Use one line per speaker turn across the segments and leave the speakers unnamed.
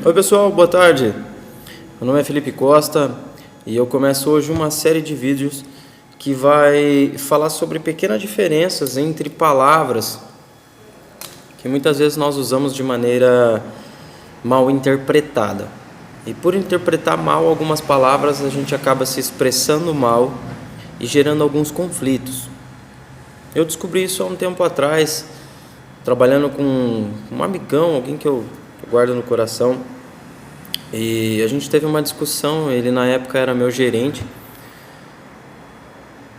Oi pessoal, boa tarde. Meu nome é Felipe Costa e eu começo hoje uma série de vídeos que vai falar sobre pequenas diferenças entre palavras que muitas vezes nós usamos de maneira mal interpretada. E por interpretar mal algumas palavras, a gente acaba se expressando mal e gerando alguns conflitos. Eu descobri isso há um tempo atrás, trabalhando com um amigão, alguém que eu guardo no coração. E a gente teve uma discussão, ele na época era meu gerente.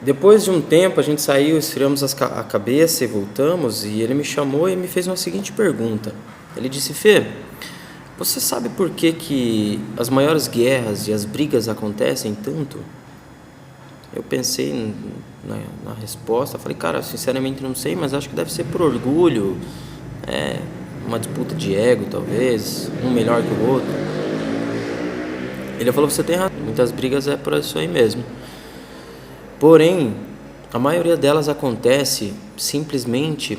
Depois de um tempo a gente saiu, esfriamos a cabeça e voltamos, e ele me chamou e me fez uma seguinte pergunta. Ele disse: Fê, você sabe por que as maiores guerras e as brigas acontecem tanto? Eu pensei na resposta, falei: cara, sinceramente não sei, mas acho que deve ser por orgulho, uma disputa de ego talvez, um melhor que o outro. Ele falou: você tem razão, muitas brigas é por isso aí mesmo. Porém, a maioria delas acontece simplesmente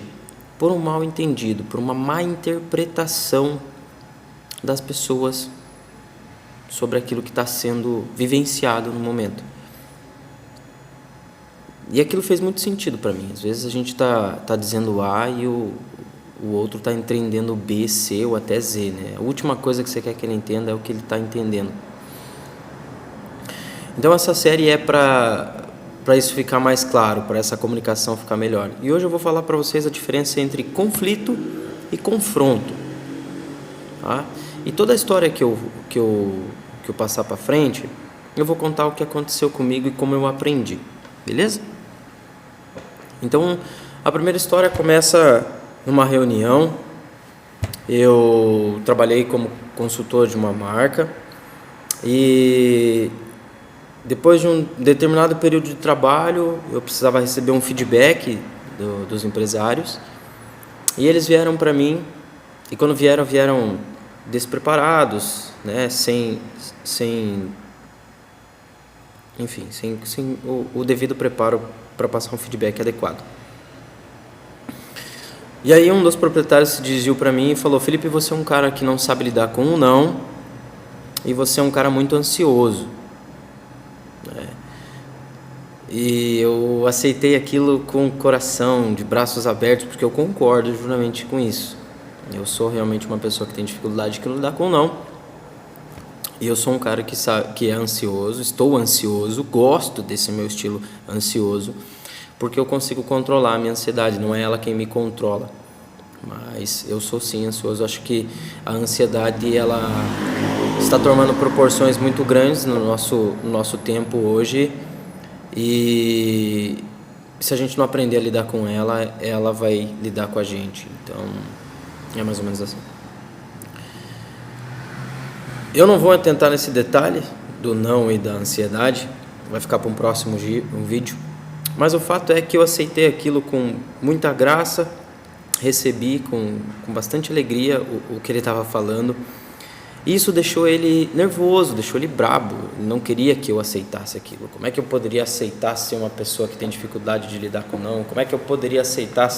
por um mal entendido, por uma má interpretação das pessoas sobre aquilo que está sendo vivenciado no momento. E aquilo fez muito sentido para mim. Às vezes a gente está dizendo A e o outro está entendendo B, C ou até Z, né? A última coisa que você quer que ele entenda é o que ele está entendendo. Então essa série é para isso ficar mais claro, para essa comunicação ficar melhor. E hoje eu vou falar para vocês a diferença entre conflito e confronto. Tá? E toda a história que eu passar para frente, eu vou contar o que aconteceu comigo e como eu aprendi. Beleza? Então, a primeira história começa numa reunião. Eu trabalhei como consultor de uma marca e depois de um determinado período de trabalho, eu precisava receber um feedback dos empresários, e eles vieram para mim, e quando vieram despreparados, né, sem o devido preparo para passar um feedback adequado. E aí um dos proprietários se dirigiu para mim e falou: Felipe, você é um cara que não sabe lidar com o não, e você é um cara muito ansioso. E eu aceitei aquilo com o coração, de braços abertos, porque eu concordo justamente com isso. Eu sou realmente uma pessoa que tem dificuldade de lidar com o não. E eu sou um cara que é ansioso, estou ansioso, gosto desse meu estilo ansioso, porque eu consigo controlar a minha ansiedade, não é ela quem me controla. Mas eu sou sim ansioso. Acho que a ansiedade ela está tomando proporções muito grandes no nosso tempo hoje, e se a gente não aprender a lidar com ela, ela vai lidar com a gente. Então é mais ou menos assim. Eu não vou atentar nesse detalhe do não e da ansiedade, vai ficar para um próximo vídeo, mas o fato é que eu aceitei aquilo com muita graça, recebi com bastante alegria o que ele estava falando. Isso deixou ele nervoso, deixou ele brabo, ele não queria que eu aceitasse aquilo. Como é que eu poderia aceitar ser uma pessoa que tem dificuldade de lidar com não? Como é que eu poderia aceitar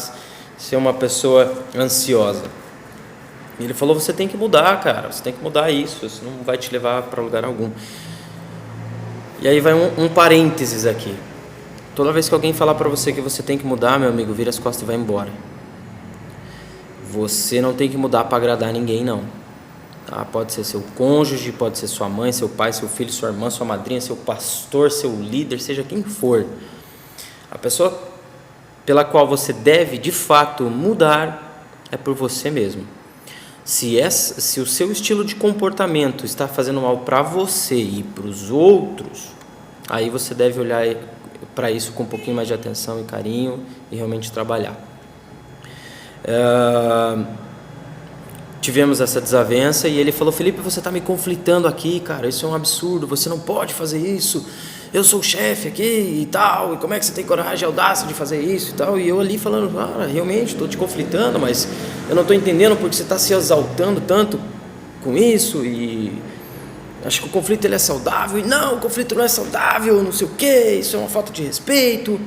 ser uma pessoa ansiosa? E ele falou: você tem que mudar, cara, você tem que mudar isso não vai te levar para lugar algum. E aí vai um parênteses aqui. Toda vez que alguém falar para você que você tem que mudar, meu amigo, vira as costas e vai embora. Você não tem que mudar para agradar ninguém, não. Tá? Pode ser seu cônjuge, pode ser sua mãe, seu pai, seu filho, sua irmã, sua madrinha, seu pastor, seu líder, seja quem for. A pessoa pela qual você deve, de fato, mudar é por você mesmo. Se o seu estilo de comportamento está fazendo mal para você e para os outros, aí você deve olhar para isso com um pouquinho mais de atenção e carinho e realmente trabalhar. Tivemos essa desavença e ele falou: Felipe, você está me conflitando aqui, cara, isso é um absurdo, você não pode fazer isso, eu sou o chefe aqui e tal, e como é que você tem coragem e audácia de fazer isso e tal? E eu ali falando: realmente estou te conflitando, mas eu não estou entendendo porque você está se exaltando tanto com isso, e acho que o conflito ele é saudável, e não, o conflito não é saudável, não sei o que, isso é uma falta de respeito.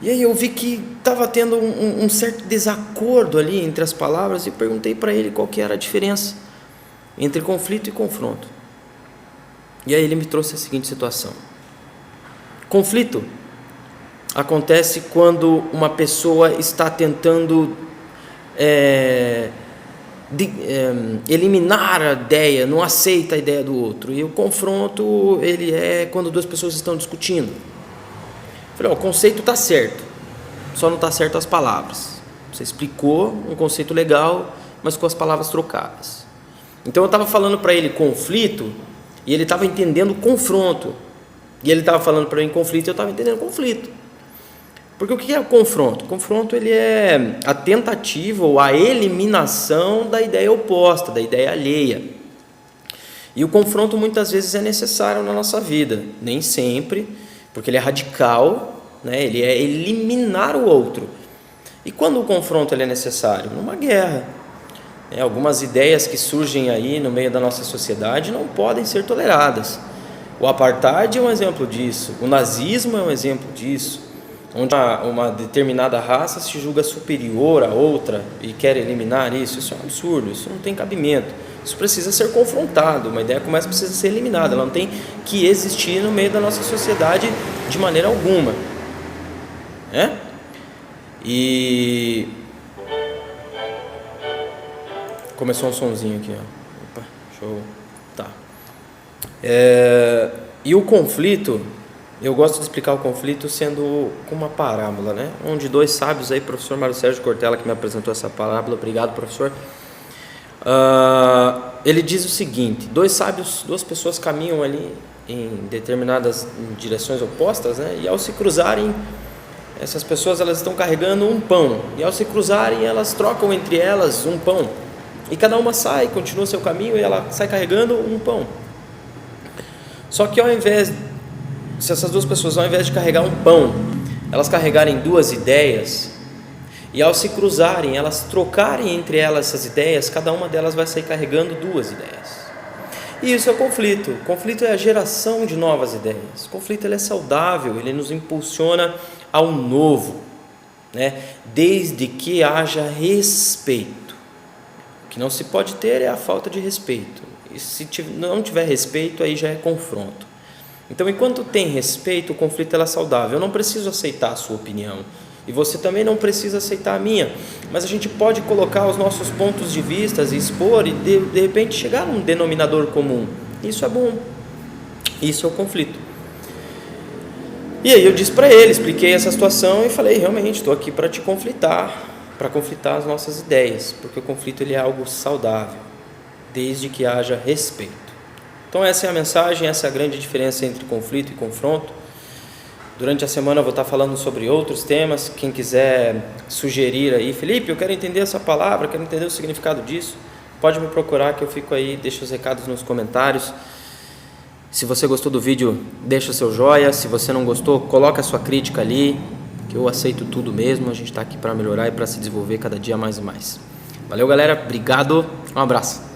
E aí eu vi que estava tendo um certo desacordo ali entre as palavras, e perguntei para ele qual que era a diferença. entre conflito e confronto. E aí ele me trouxe a seguinte situação. Conflito acontece quando uma pessoa está tentando eliminar a ideia, não aceita a ideia do outro. E o confronto, ele é quando duas pessoas estão discutindo. Falei, o conceito está certo, só não está certo as palavras. Você explicou um conceito legal, mas com as palavras trocadas. Então eu estava falando para ele conflito, e ele estava entendendo confronto. E ele estava falando para mim conflito, e eu estava entendendo conflito. Porque o que é o confronto? O confronto, ele é a tentativa ou a eliminação da ideia oposta, da ideia alheia. E o confronto muitas vezes é necessário na nossa vida, nem sempre, porque ele é radical, né? Ele é eliminar o outro. E quando o confronto ele é necessário? Numa guerra. Algumas ideias que surgem aí no meio da nossa sociedade não podem ser toleradas. O apartheid é um exemplo disso, o nazismo é um exemplo disso, onde uma determinada raça se julga superior a outra e quer eliminar isso. Isso é um absurdo, isso não tem cabimento, isso precisa ser confrontado, uma ideia como essa precisa ser eliminada, ela não tem que existir no meio da nossa sociedade de maneira alguma, né? E começou um sonzinho aqui, ó. Opa, show, tá. E o conflito, eu gosto de explicar o conflito sendo com uma parábola, né? Onde dois sábios aí, professor Mário Sérgio Cortella, que me apresentou essa parábola, obrigado, professor. Ele diz o seguinte: duas pessoas caminham ali em determinadas direções opostas, né? E ao se cruzarem, essas pessoas elas estão carregando um pão, e ao se cruzarem elas trocam entre elas um pão, e cada uma sai, continua seu caminho, e ela sai carregando um pão. Só que se essas duas pessoas, ao invés de carregar um pão, elas carregarem duas ideias, e ao se cruzarem, elas trocarem entre elas essas ideias, cada uma delas vai sair carregando duas ideias. E isso é o conflito. O conflito é a geração de novas ideias. O conflito ele é saudável, ele nos impulsiona ao novo, né? Desde que haja respeito. O que não se pode ter é a falta de respeito. E se não tiver respeito, aí já é confronto. Então, enquanto tem respeito, o conflito é saudável. Eu não preciso aceitar a sua opinião, e você também não precisa aceitar a minha, mas a gente pode colocar os nossos pontos de vista e expor, e de repente chegar num denominador comum. Isso é bom, isso é o conflito. E aí eu disse para ele, expliquei essa situação e falei, realmente, estou aqui para te conflitar, para conflitar as nossas ideias, porque o conflito ele é algo saudável, desde que haja respeito. Então essa é a mensagem, essa é a grande diferença entre conflito e confronto. Durante a semana eu vou estar falando sobre outros temas. Quem quiser sugerir aí, Felipe, eu quero entender essa palavra, quero entender o significado disso, pode me procurar que eu fico aí, deixa os recados nos comentários. Se você gostou do vídeo, deixa o seu joia. Se você não gostou, coloca a sua crítica ali, que eu aceito tudo mesmo. A gente está aqui para melhorar e para se desenvolver cada dia mais e mais. Valeu, galera, obrigado, um abraço.